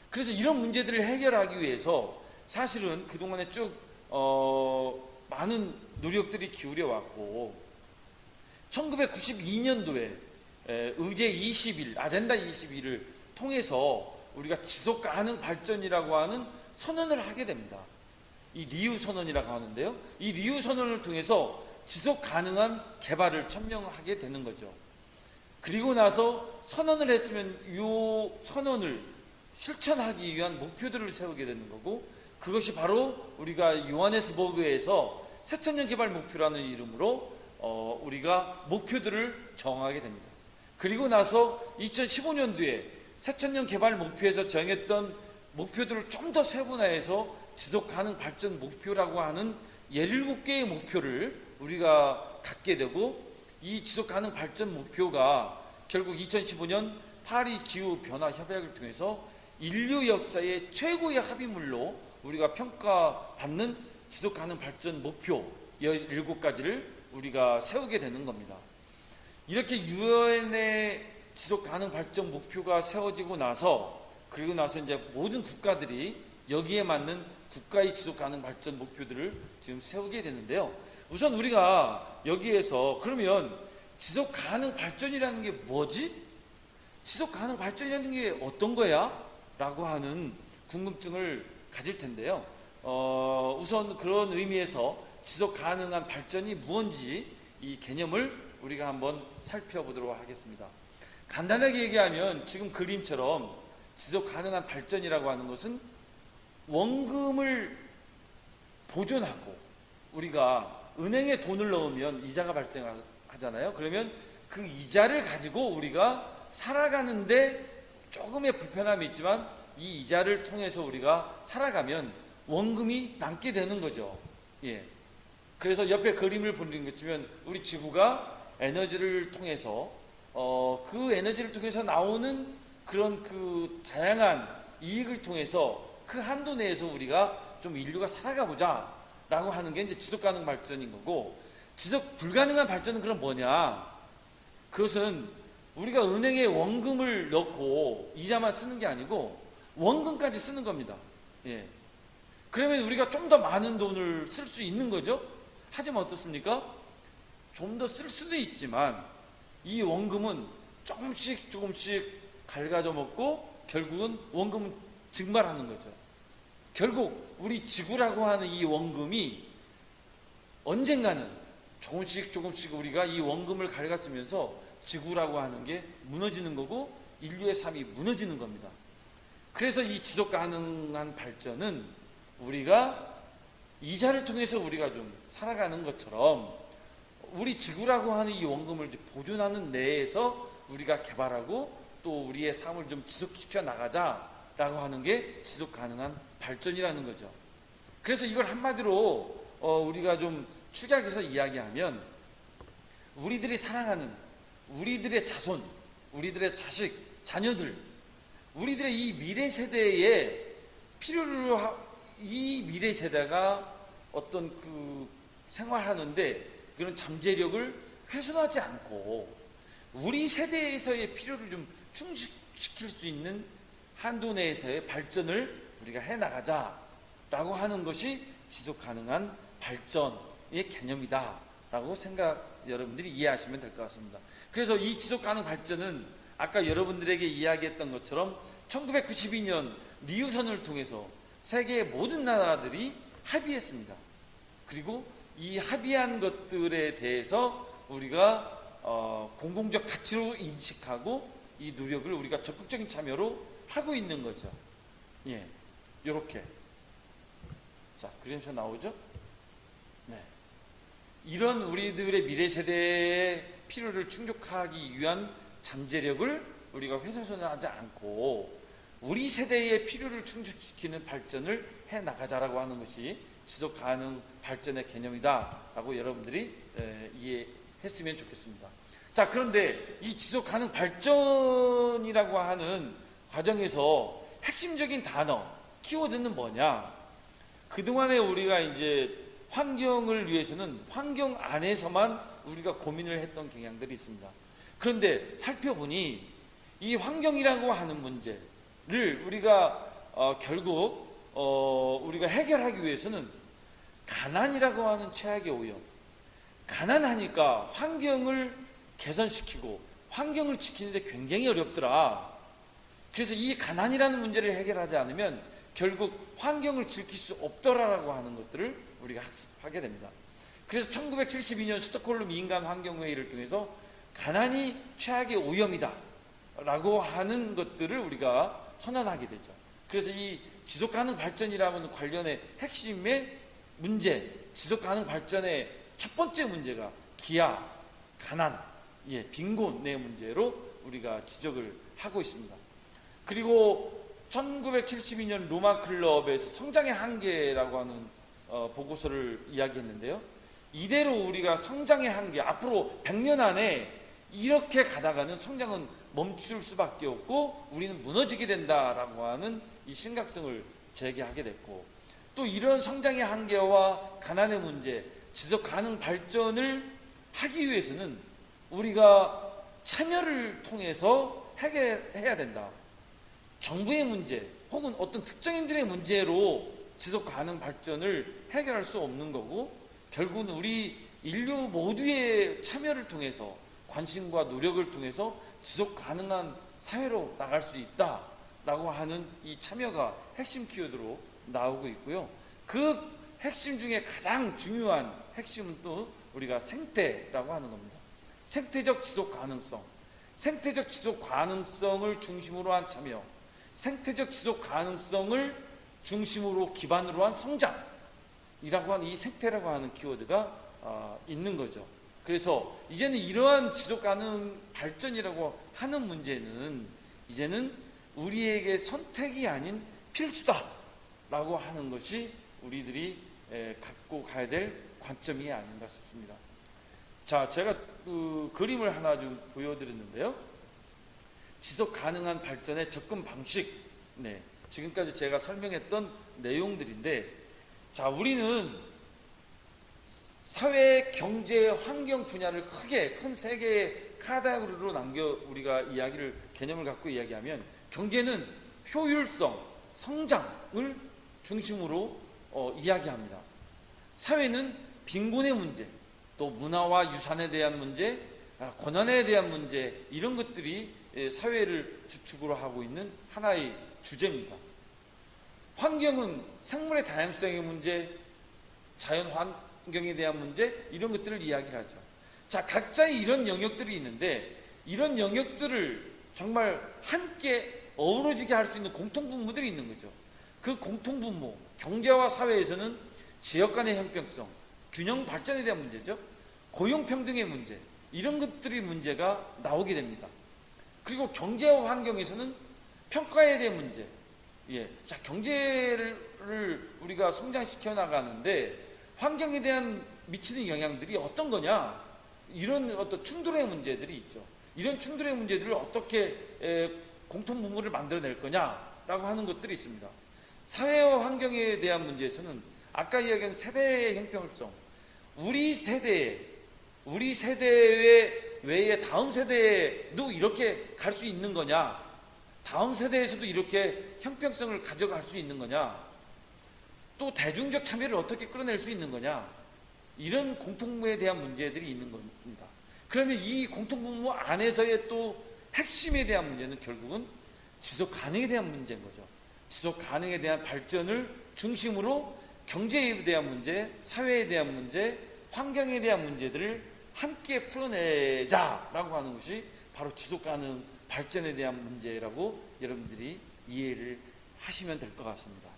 그래서 이런 문제들을 해결하기 위해서 사실은 그동안에 쭉 많은 노력들이 기울여 왔고 1992년도에 의제 21, 아젠다 21을 통해서 우리가 지속 가능 발전이라고 하는 선언을 하게 됩니다. 이 리우 선언이라고 하는데요. 이 리우 선언을 통해서 지속 가능한 개발을 천명하게 되는 거죠. 그리고 나서 선언을 했으면 이 선언을 실천하기 위한 목표들을 세우게 되는 거고, 그것이 바로 우리가 요하네스버그에서 새천년 개발 목표라는 이름으로 우리가 목표들을 정하게 됩니다. 그리고 나서 2015년도에 새천년 개발 목표에서 정했던 목표들을 좀 더 세분화해서 지속가능 발전 목표라고 하는 17개의 목표를 우리가 갖게 되고, 이 지속가능 발전 목표가 결국 2015년 파리 기후변화 협약을 통해서 인류 역사의 최고의 합의물로 우리가 평가받는 지속가능 발전 목표 17가지를 우리가 세우게 되는 겁니다. 이렇게 유엔의 지속가능 발전 목표가 세워지고 나서, 그리고 나서 이제 모든 국가들이 여기에 맞는 국가의 지속가능 발전 목표들을 지금 세우게 되는데요. 우선 우리가 여기에서 그러면 지속가능 발전이라는 게 뭐지? 지속가능 발전이라는 게 어떤 거야? 라고 하는 궁금증을 가질 텐데요. 우선 그런 의미에서 지속가능한 발전이 무엇인지 이 개념을 우리가 한번 살펴보도록 하겠습니다. 간단하게 얘기하면 지금 그림처럼 지속가능한 발전이라고 하는 것은 원금을 보존하고, 우리가 은행에 돈을 넣으면 이자가 발생하잖아요. 그러면 그 이자를 가지고 우리가 살아가는데 조금의 불편함이 있지만 이 이자를 통해서 우리가 살아가면 원금이 남게 되는 거죠. 예. 그래서 옆에 그림을 보는 것처럼 우리 지구가 에너지를 통해서 그 에너지를 통해서 나오는 그런 그 다양한 이익을 통해서 그 한도 내에서 우리가 좀 인류가 살아가 보자 라고 하는 게 이제 지속가능 발전인 거고, 지속 불가능한 발전은 그럼 뭐냐? 그것은 우리가 은행에 원금을 넣고 이자만 쓰는 게 아니고 원금까지 쓰는 겁니다. 예. 그러면 우리가 좀 더 많은 돈을 쓸 수 있는 거죠. 하지만 어떻습니까? 좀 더 쓸 수도 있지만 이 원금은 조금씩 갉아져 먹고 결국은 원금은 증발하는 거죠. 결국 우리 지구라고 하는 이 원금이 언젠가는 조금씩 우리가 이 원금을 갉았으면서 지구라고 하는 게 무너지는 거고 인류의 삶이 무너지는 겁니다. 그래서 이 지속 가능한 발전은 우리가 이자를 통해서 우리가 좀 살아가는 것처럼 우리 지구라고 하는 이 원금을 보존하는 내에서 우리가 개발하고 또 우리의 삶을 좀 지속시켜 나가자라고 하는 게 지속 가능한 발전이라는 거죠. 그래서 이걸 한마디로 우리가 좀 축약해서 이야기하면 우리들이 사랑하는 우리들의 자손, 우리들의 자식, 자녀들, 우리들의 이 미래 세대의 필요로 이 미래 세대가 어떤 그 생활하는데 그런 잠재력을 훼손하지 않고 우리 세대에서의 필요를 좀 충족시킬 수 있는 한도 내에서의 발전을 우리가 해나가자라고 하는 것이 지속 가능한 발전의 개념이다라고 여러분들이 이해하시면 될 것 같습니다. 그래서 이 지속 가능 발전은 아까 여러분들에게 이야기했던 것처럼 1992년 리우선을 통해서 세계의 모든 나라들이 합의했습니다. 그리고 이 합의한 것들에 대해서 우리가 공공적 가치로 인식하고 이 노력을 우리가 적극적인 참여로 하고 있는 거죠. 예, 요렇게. 자, 그림에서 나오죠? 네. 이런 우리들의 미래 세대의 필요를 충족하기 위한 잠재력을 우리가 훼손하지 않고 우리 세대의 필요를 충족시키는 발전을 해 나가자라고 하는 것이 지속 가능 발전의 개념이다라고 여러분들이 이해했으면 좋겠습니다. 자, 그런데 이 지속 가능 발전이라고 하는 과정에서 핵심적인 단어, 키워드는 뭐냐? 그동안에 우리가 이제 환경을 위해서는 환경 안에서만 우리가 고민을 했던 경향들이 있습니다. 그런데 살펴보니 이 환경이라고 하는 문제를 우리가 결국 우리가 해결하기 위해서는 가난이라고 하는 최악의 오염, 가난하니까 환경을 개선시키고 환경을 지키는데 굉장히 어렵더라. 그래서 이 가난이라는 문제를 해결하지 않으면 결국 환경을 지킬 수 없더라라고 하는 것들을 우리가 학습하게 됩니다. 그래서 1972년 스톡홀름 인간 환경회의를 통해서 가난이 최악의 오염이다 라고 하는 것들을 우리가 선언하게 되죠. 그래서 이 지속가능 발전이라는 관련의 핵심의 문제, 지속가능 발전의 첫 번째 문제가 기아, 가난, 빈곤의 문제로 우리가 지적을 하고 있습니다. 그리고 1972년 로마 클럽에서 성장의 한계라고 하는 보고서를 이야기했는데요. 이대로 우리가 성장의 한계, 앞으로 100년 안에 이렇게 가다가는 성장은 멈출 수밖에 없고 우리는 무너지게 된다라고 하는 이 심각성을 제기하게 됐고, 또 이런 성장의 한계와 가난의 문제, 지속 가능 발전을 하기 위해서는 우리가 참여를 통해서 해결해야 된다. 정부의 문제 혹은 어떤 특정인들의 문제로 지속 가능 발전을 해결할 수 없는 거고, 결국은 우리 인류 모두의 참여를 통해서, 관심과 노력을 통해서 지속 가능한 사회로 나갈 수 있다라고 하는 이 참여가 핵심 키워드로 나오고 있고요. 그 핵심 중에 가장 중요한 핵심은 또 우리가 생태라고 하는 겁니다. 생태적 지속 가능성, 생태적 지속 가능성을 중심으로 한 참여, 생태적 지속 가능성을 중심으로 기반으로 한 성장이라고 하는 이 생태라고 하는 키워드가 있는 거죠. 그래서 이제는 이러한 지속 가능 발전이라고 하는 문제는 이제는 우리에게 선택이 아닌 필수다라고 하는 것이 우리들이 갖고 가야 될 관점이 아닌가 싶습니다. 자, 제가 그 그림을 하나 좀 보여드렸는데요. 지속 가능한 발전의 접근 방식, 지금까지 제가 설명했던 내용들인데, 자, 우리는 사회, 경제, 환경 분야를 크게 큰 세 개의 카테고리로 남겨 우리가 개념을 갖고 이야기하면, 경제는 효율성, 성장을 중심으로 이야기합니다. 사회는 빈곤의 문제, 또 문화와 유산에 대한 문제, 고난에 대한 문제, 이런 것들이 사회를 주축으로 하고 있는 하나의 주제입니다. 환경은 생물의 다양성의 문제, 자연 환경에 대한 문제, 이런 것들을 이야기를 하죠. 자, 각자의 이런 영역들이 있는데, 이런 영역들을 정말 함께 어우러지게 할 수 있는 공통분모들이 있는 거죠. 그 공통분모, 경제와 사회에서는 지역 간의 형평성, 균형 발전에 대한 문제죠. 고용평등의 문제, 이런 것들이 문제가 나오게 됩니다. 그리고 경제와 환경에서는 평가에 대한 문제, 자, 경제를 우리가 성장시켜 나가는데 환경에 대한 미치는 영향들이 어떤 거냐, 이런 어떤 충돌의 문제들이 있죠. 이런 충돌의 문제들을 어떻게 공통분모를 만들어낼 거냐라고 하는 것들이 있습니다. 사회와 환경에 대한 문제에서는 아까 이야기한 세대의 형평성, 우리 세대 외에 다음 세대도 이렇게 갈 수 있는 거냐, 다음 세대에서도 이렇게 형평성을 가져갈 수 있는 거냐, 또 대중적 참여를 어떻게 끌어낼 수 있는 거냐, 이런 공통분모에 대한 문제들이 있는 겁니다. 그러면 이 공통분모 안에서의 또 핵심에 대한 문제는 결국은 지속 가능에 대한 문제인 거죠. 지속 가능에 대한 발전을 중심으로 경제에 대한 문제, 사회에 대한 문제, 환경에 대한 문제들을 함께 풀어내자라고 하는 것이 바로 지속 가능 발전에 대한 문제라고 여러분들이 이해를 하시면 될 것 같습니다.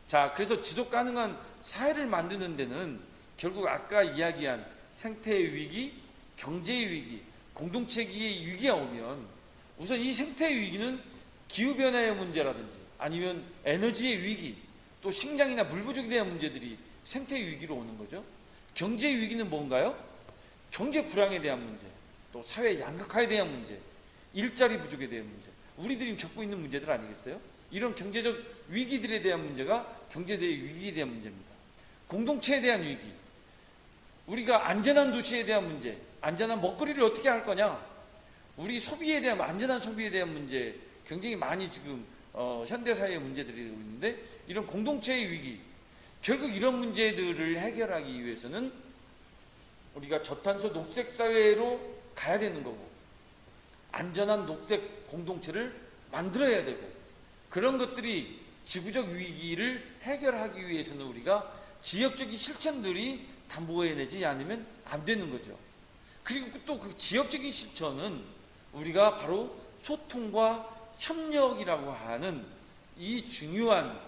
자, 그래서 지속 가능한 사회를 만드는 데는 결국 아까 이야기한 생태의 위기, 경제의 위기, 공동체의 위기가 오면, 우선 이 생태의 위기는 기후변화의 문제라든지 아니면 에너지의 위기, 또 식량이나 물 부족에 대한 문제들이 생태의 위기로 오는 거죠. 경제의 위기는 뭔가요? 경제 불황에 대한 문제, 또 사회 양극화에 대한 문제, 일자리 부족에 대한 문제, 우리들이 겪고 있는 문제들 아니겠어요? 이런 경제적 위기들에 대한 문제가 경제의 위기에 대한 문제입니다. 공동체에 대한 위기, 우리가 안전한 도시에 대한 문제, 안전한 먹거리를 어떻게 할 거냐, 우리 소비에 대한, 안전한 소비에 대한 문제, 굉장히 많이 지금 현대사회의 문제들이 되고 있는데, 이런 공동체의 위기, 결국 이런 문제들을 해결하기 위해서는 우리가 저탄소 녹색 사회로 가야 되는 거고, 안전한 녹색 공동체를 만들어야 되고, 그런 것들이 지구적 위기를 해결하기 위해서는 우리가 지역적인 실천들이 담보해내지 않으면 안 되는 거죠. 그리고 또 그 지역적인 실천은 우리가 바로 소통과 협력이라고 하는 이 중요한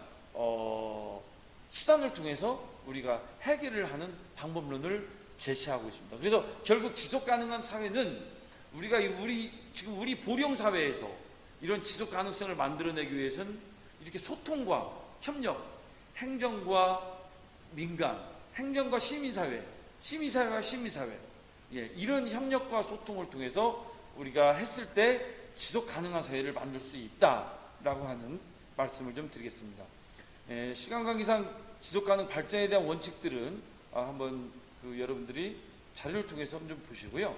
수단을 통해서 우리가 해결을 하는 방법론을 제시하고 있습니다. 그래서 결국 지속 가능한 사회는 우리가 지금 우리 보령 사회에서 이런 지속 가능성을 만들어내기 위해서는 이렇게 소통과 협력, 행정과 민간, 행정과 시민사회, 시민사회와 시민사회, 이런 협력과 소통을 통해서 우리가 했을 때 지속 가능한 사회를 만들 수 있다라고 하는 말씀을 좀 드리겠습니다. 시간 관계상 지속 가능 발전에 대한 원칙들은 한번 여러분들이 자료를 통해서 좀 보시고요.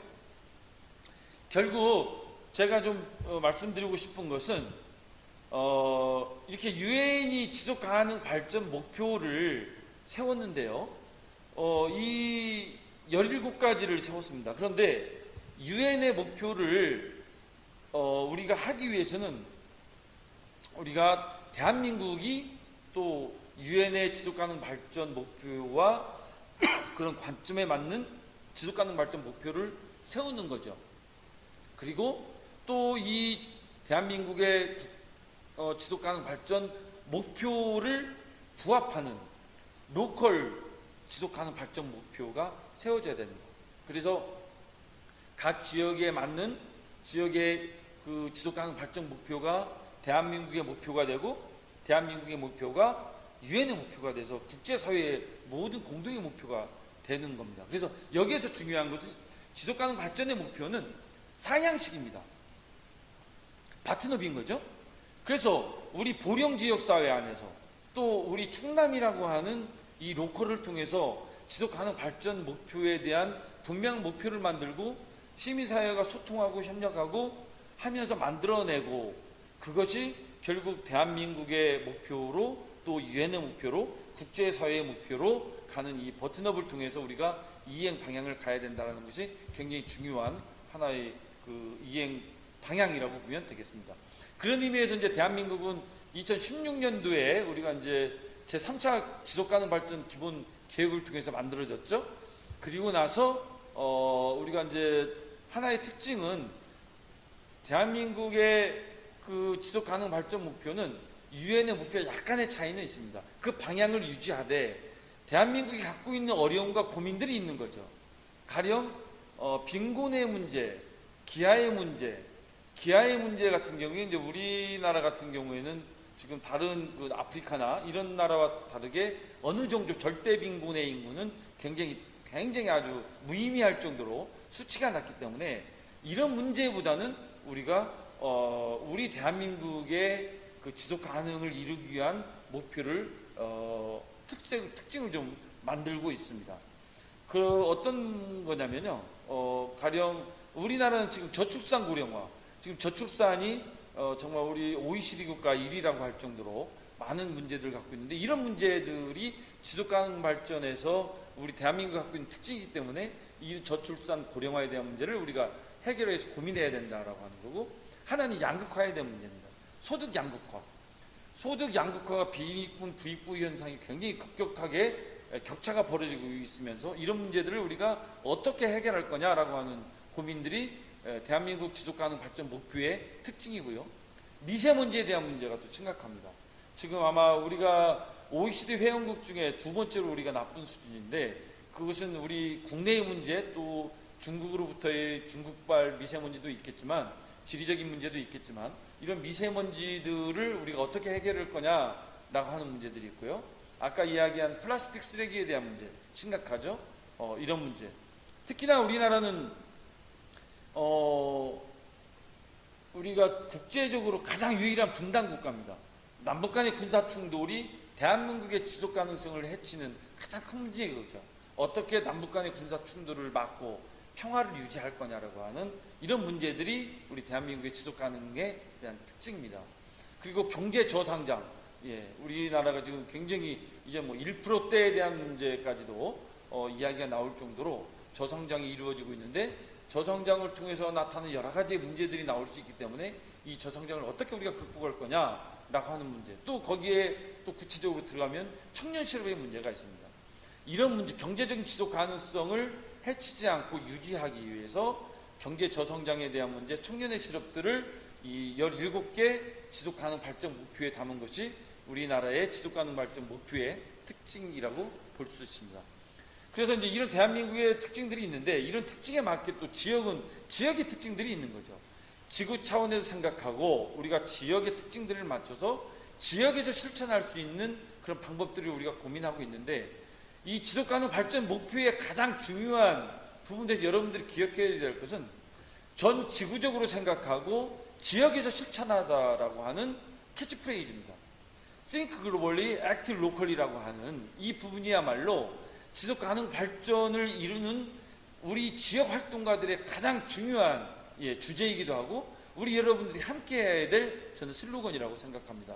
결국 제가 좀 말씀드리고 싶은 것은 이렇게 유엔이 지속 가능 발전 목표를 세웠는데요. 이 17가지를 세웠습니다. 그런데 유엔의 목표를 우리가 하기 위해서는 우리가 대한민국이 또 유엔의 지속가능 발전 목표와 그런 관점에 맞는 지속가능 발전 목표를 세우는 거죠. 그리고 또 이 대한민국의 지속가능 발전 목표를 부합하는 로컬 지속가능 발전 목표가 세워져야 됩니다. 그래서 각 지역에 맞는 지역의 그 지속가능 발전 목표가 대한민국의 목표가 되고 대한민국의 목표가 유엔의 목표가 돼서 국제사회의 모든 공동의 목표가 되는 겁니다. 그래서 여기에서 중요한 것은 지속가능 발전의 목표는 상향식입니다. 바트너비인 거죠. 그래서 우리 보령 지역사회 안에서 또 우리 충남이라고 하는 이 로컬을 통해서 지속가능 발전 목표에 대한 분명 목표를 만들고 시민사회가 소통하고 협력하고 하면서 만들어내고 그것이 결국 대한민국의 목표로 또 유엔의 목표로 국제사회의 목표로 가는 이 버튼업을 통해서 우리가 이행 방향을 가야 된다는 것이 굉장히 중요한 하나의 그 이행 방향이라고 보면 되겠습니다. 그런 의미에서 이제 대한민국은 2016년도에 우리가 이제 제3차 지속가능 발전 기본 계획을 통해서 만들어졌죠. 그리고 나서 우리가 이제 하나의 특징은 대한민국의 그 지속가능 발전 목표는 유엔의 목표와 약간의 차이는 있습니다. 그 방향을 유지하되 대한민국이 갖고 있는 어려움과 고민들이 있는 거죠. 가령 빈곤의 문제, 기아의 문제 같은 경우에 이제 우리나라 같은 경우에는 지금 다른 그 아프리카나 이런 나라와 다르게 어느 정도 절대 빈곤의 인구는 굉장히 아주 무의미할 정도로 수치가 낮기 때문에 이런 문제보다는 우리가 우리 대한민국의 그 지속 가능을 이루기 위한 목표를 특징을 좀 만들고 있습니다. 그 어떤 거냐면요. 가령 우리나라는 지금 저출산 고령화, 지금 저출산이 정말 우리 OECD 국가 1위라고 할 정도로 많은 문제들을 갖고 있는데 이런 문제들이 지속가능 발전에서 우리 대한민국이 갖고 있는 특징이기 때문에 이 저출산 고령화에 대한 문제를 우리가 해결해서 고민해야 된다라고 하는 거고 하나는 양극화에 대한 문제입니다. 소득 양극화가 빈익분 부익부 현상이 굉장히 급격하게 격차가 벌어지고 있으면서 이런 문제들을 우리가 어떻게 해결할 거냐라고 하는 고민들이 대한민국 지속가능 발전 목표의 특징이고요. 미세먼지에 대한 문제가 또 심각합니다. 지금 아마 우리가 OECD 회원국 중에 두 번째로 우리가 나쁜 수준인데 그것은 우리 국내의 문제 또 중국으로부터의 중국발 미세먼지도 있겠지만 지리적인 문제도 있겠지만 이런 미세먼지들을 우리가 어떻게 해결할 거냐라고 하는 문제들이 있고요. 아까 이야기한 플라스틱 쓰레기에 대한 문제 심각하죠. 이런 문제. 특히나 우리나라는 우리가 국제적으로 가장 유일한 분단 국가입니다. 남북 간의 군사 충돌이 대한민국의 지속 가능성을 해치는 가장 큰 문제이죠. 어떻게 남북 간의 군사 충돌을 막고 평화를 유지할 거냐라고 하는 이런 문제들이 우리 대한민국의 지속 가능에 대한 특징입니다. 그리고 경제 저성장, 우리나라가 지금 굉장히 이제 뭐 1%대에 대한 문제까지도 이야기가 나올 정도로 저성장이 이루어지고 있는데 저성장을 통해서 나타나는 여러 가지 문제들이 나올 수 있기 때문에 이 저성장을 어떻게 우리가 극복할 거냐라고 하는 문제 또 거기에 또 구체적으로 들어가면 청년 실업의 문제가 있습니다. 이런 문제, 경제적인 지속 가능성을 해치지 않고 유지하기 위해서 경제 저성장에 대한 문제, 청년의 실업들을 이 17개 지속 가능 발전 목표에 담은 것이 우리나라의 지속 가능 발전 목표의 특징이라고 볼 수 있습니다. 그래서 이제 이런 대한민국의 특징들이 있는데, 이런 특징에 맞게 또 지역의 특징들이 있는 거죠. 지구 차원에서 생각하고 우리가 지역의 특징들을 맞춰서 지역에서 실천할 수 있는 그런 방법들을 우리가 고민하고 있는데, 이 지속가능 발전 목표의 가장 중요한 부분에서 여러분들이 기억해야 될 것은 전 지구적으로 생각하고 지역에서 실천하자라고 하는 캐치프레이즈입니다. Think globally, act locally라고 하는 이 부분이야말로 지속가능 발전을 이루는 우리 지역 활동가들의 가장 중요한 주제이기도 하고, 우리 여러분들이 함께 해야 될 저는 슬로건이라고 생각합니다.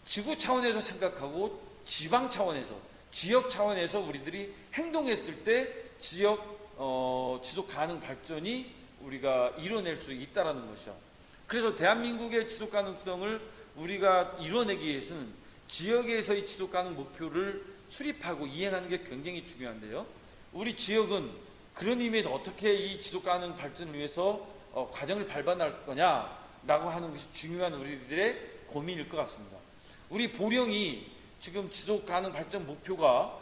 지구 차원에서 생각하고 지방 차원에서, 지역 차원에서 우리들이 행동했을 때 지속 가능 발전이 우리가 이뤄낼 수 있다는 것이죠. 그래서 대한민국의 지속 가능성을 우리가 이뤄내기 위해서는 지역에서의 지속 가능 목표를 수립하고 이행하는 게 굉장히 중요한데요. 우리 지역은 그런 의미에서 어떻게 이 지속 가능 발전을 위해서 과정을 밟아나갈 거냐라고 하는 것이 중요한 우리들의 고민일 것 같습니다. 우리 보령이 지금 지속 가능 발전 목표가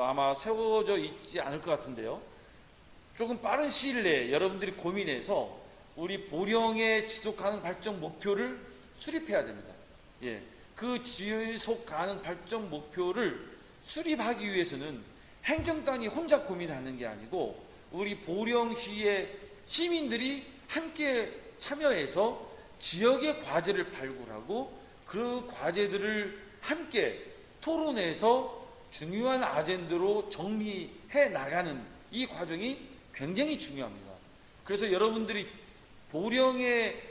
아마 세워져 있지 않을 것 같은데요. 조금 빠른 시일 내에 여러분들이 고민해서 우리 보령의 지속 가능 발전 목표를 수립해야 됩니다. 그 지속 가능 발전 목표를 수립하기 위해서는 행정단이 혼자 고민하는 게 아니고 우리 보령시의 시민들이 함께 참여해서 지역의 과제를 발굴하고 그 과제들을 함께 토론해서 중요한 아젠더로 정리해 나가는 이 과정이 굉장히 중요합니다. 그래서 여러분들이 보령의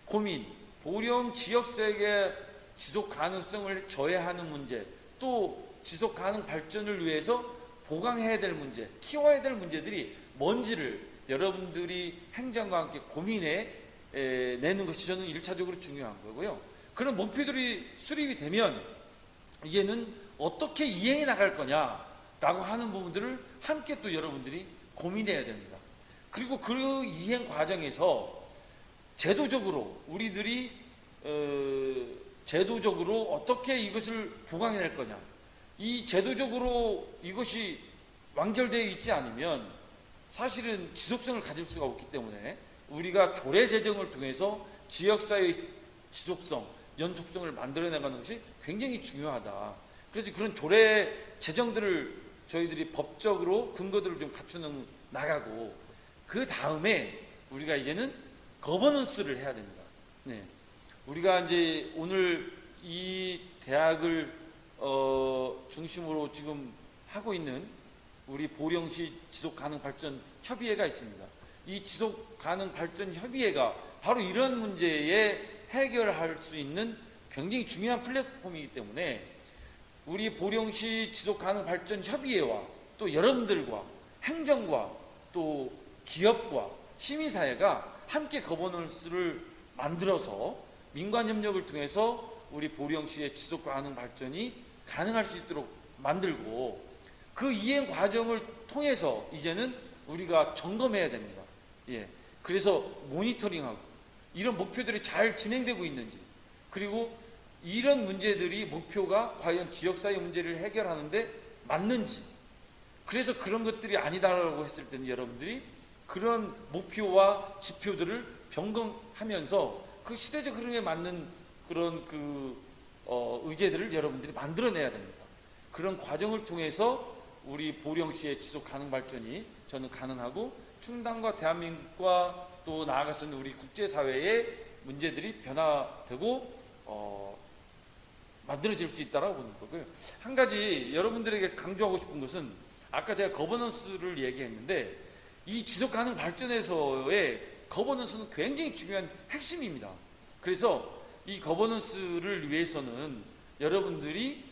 고민, 보령 지역사회의 지속 가능성을 저해하는 문제, 또 지속 가능 발전을 위해서 보강해야 될 문제, 키워야 될 문제들이 뭔지를 여러분들이 행정과 함께 고민해 내는 것이 저는 1차적으로 중요한 거고요. 그런 목표들이 수립이 되면 이제는 어떻게 이행해 나갈 거냐라고 하는 부분들을 함께 또 여러분들이 고민해야 됩니다. 그리고 그 이행 과정에서 제도적으로 우리들이 제도적으로 어떻게 이것을 보강해낼 거냐, 이 제도적으로 이것이 완결되어 있지 않으면 사실은 지속성을 가질 수가 없기 때문에 우리가 조례 제정을 통해서 지역사회의 지속성, 연속성을 만들어내가는 것이 굉장히 중요하다. 그래서 그런 조례 제정들을 저희들이 법적으로 근거들을 좀 갖추는 나가고, 그 다음에 우리가 이제는 거버넌스를 해야 됩니다. 우리가 이제 오늘 이 대학을 중심으로 지금 하고 있는 우리 보령시 지속가능발전 협의회가 있습니다. 이 지속가능발전 협의회가 바로 이런 문제에 해결할 수 있는 굉장히 중요한 플랫폼이기 때문에 우리 보령시 지속가능발전 협의회와 또 여러분들과 행정과 또 기업과 시민사회가 함께 거버넌스를 만들어서 민관협력을 통해서 우리 보령시의 지속가능 발전이 가능할 수 있도록 만들고, 그 이행 과정을 통해서 이제는 우리가 점검해야 됩니다. 그래서 모니터링하고 이런 목표들이 잘 진행되고 있는지, 그리고 이런 문제들이 목표가 과연 지역사회 문제를 해결하는데 맞는지, 그래서 그런 것들이 아니다라고 했을 때는 여러분들이 그런 목표와 지표들을 변경하면서 그 시대적 흐름에 맞는 그런 의제들을 여러분들이 만들어내야 됩니다. 그런 과정을 통해서 우리 보령시의 지속 가능 발전이 저는 가능하고, 충당과 대한민국과 또 나아가서는 우리 국제사회의 문제들이 변화되고 만들어질 수 있다고 보는 거고요. 한 가지 여러분들에게 강조하고 싶은 것은, 아까 제가 거버넌스를 얘기했는데 이 지속 가능 발전에서의 거버넌스는 굉장히 중요한 핵심입니다. 그래서 이 거버넌스를 위해서는 여러분들이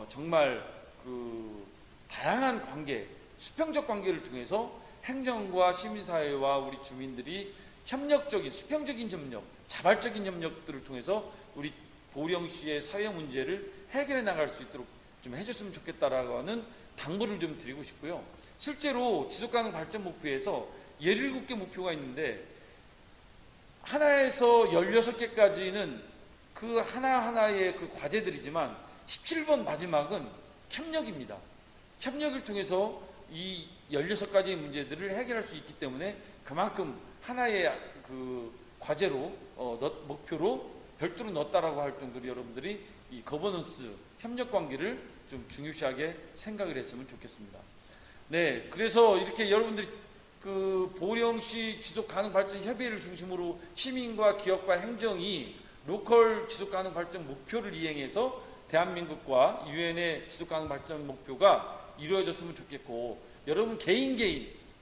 정말 그 다양한 관계, 수평적 관계를 통해서 행정과 시민사회와 우리 주민들이 협력적인, 수평적인 협력, 자발적인 협력들을 통해서 우리 보령시의 사회 문제를 해결해 나갈 수 있도록 좀 해줬으면 좋겠다라고 하는 당부를 좀 드리고 싶고요. 실제로 지속가능 발전 목표에서 17개 목표가 있는데 하나에서 16개까지는 그 하나하나의 그 과제들이지만 17번 마지막은 협력입니다. 협력을 통해서 이 16가지의 문제들을 해결할 수 있기 때문에 그만큼 하나의 그 과제로 목표로 별도로 넣었다라고 할 정도로 여러분들이 이 거버넌스 협력 관계를 좀 중요시하게 생각을 했으면 좋겠습니다. 네, 그래서 이렇게 여러분들이 그 보령시 지속가능발전 협의회를 중심으로 시민과 기업과 행정이 로컬 지속가능발전 목표를 이행해서 대한민국과 유엔의 지속가능발전 목표가 이루어졌으면 좋겠고, 여러분 개인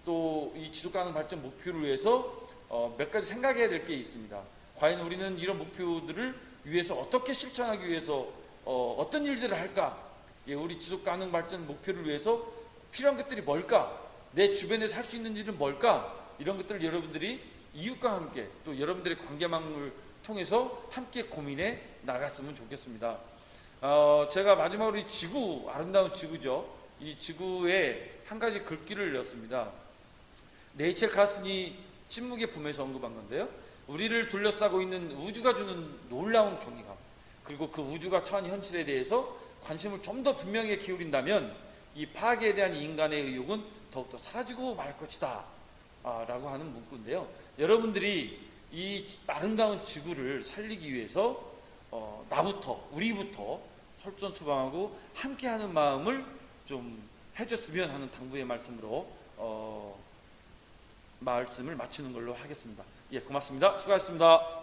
또 이 지속가능발전 목표를 위해서 몇 가지 생각해야 될 게 있습니다. 과연 우리는 이런 목표들을 위해서 어떻게 실천하기 위해서 어떤 일들을 할까? 예, 우리 지속가능발전 목표를 위해서 필요한 것들이 뭘까? 내 주변에서 할 수 있는 일은 뭘까? 이런 것들을 여러분들이 이웃과 함께 또 여러분들의 관계망을 통해서 함께 고민해 나갔으면 좋겠습니다. 제가 마지막으로 이 지구, 아름다운 지구죠. 이 지구에 한 가지 글귀를 넣었습니다. 레이첼 카슨이 침묵의 봄에서 언급한 건데요. 우리를 둘러싸고 있는 우주가 주는 놀라운 경이감, 그리고 그 우주가 처한 현실에 대해서 관심을 좀 더 분명히 기울인다면 이 파괴에 대한 인간의 의욕은 더욱더 사라지고 말 것이다 라고 하는 문구인데요. 여러분들이 이 아름다운 지구를 살리기 위해서 나부터, 우리부터 솔선수범하고 함께하는 마음을 좀 해줬으면 하는 당부의 말씀으로 말씀을 마치는 걸로 하겠습니다. 예, 고맙습니다. 수고하셨습니다.